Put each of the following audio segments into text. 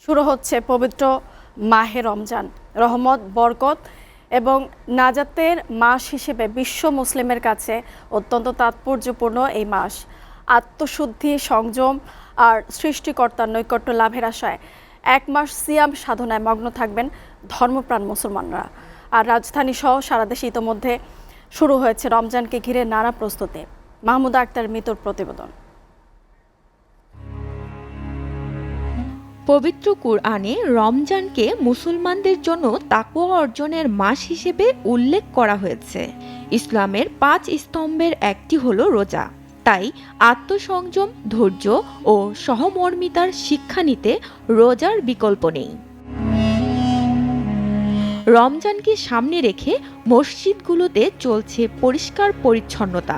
শুরু হচ্ছে পবিত্র মাহে রমজান। রহমত, বরকত এবং নাজাতের মাস হিসেবে বিশ্ব মুসলিমের কাছে অত্যন্ত তাৎপর্যপূর্ণ এই মাস। আত্মশুদ্ধি, সংযম আর সৃষ্টিকর্তার নৈকট্য লাভের আশায় এক মাস সিয়াম সাধনায় মগ্ন থাকবেন ধর্মপ্রাণ মুসলমানরা। আর রাজধানী সহ সারা দেশে ইতোমধ্যে শুরু হয়েছে রমজানকে ঘিরে নানা প্রস্তুতি। মাহমুদা আক্তার মিতুর প্রতিবেদন। পবিত্র কুরআনে রমজানকে মুসলমানদের জন্য তাকওয়া অর্জনের মাস হিসেবে উল্লেখ করা হয়েছে। ইসলামের 5 স্তম্ভের একটি হলো রোজা। তাই আত্মসংযম, ধৈর্য ও সহমর্মিতার শিক্ষা নিতে রোজার বিকল্প নেই। রমজানকে সামনে রেখে মসজিদগুলোতে চলছে পরিষ্কার পরিচ্ছন্নতা।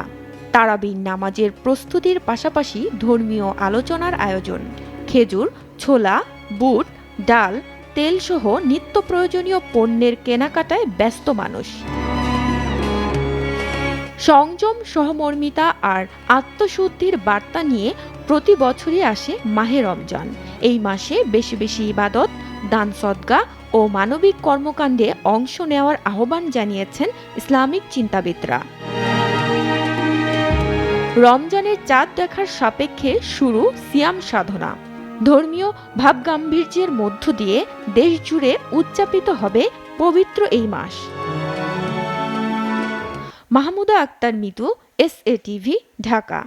তারাবির নামাজের প্রস্তুতির পাশাপাশি ধর্মীয় আলোচনার আয়োজন। খেজুর, ছোলা, বুট, ডাল, তেলসহ নিত্য প্রয়োজনীয় পণ্যের কেনাকাটায় ব্যস্ত মানুষ। সংযম, সহমর্মিতা আর আত্মশুদ্ধির বার্তা নিয়ে প্রতি বছরই আসে মাহে রমজান। এই মাসে বেশি বেশি ইবাদত, দান সদকা ও মানবিক কর্মকাণ্ডে অংশ নেওয়ার আহ্বান জানিয়েছেন ইসলামিক চিন্তাবিদরা। রমজানের চাঁদ দেখার সাপেক্ষে শুরু সিয়াম সাধনা। ধর্মীয় ভাবগাম্ভীর্যের মধ্য দিয়ে দেশ জুড়ে উদযাপিত হবে পবিত্র এই মাস। Mahmuda Akter Mitu, SA TV, Dhaka.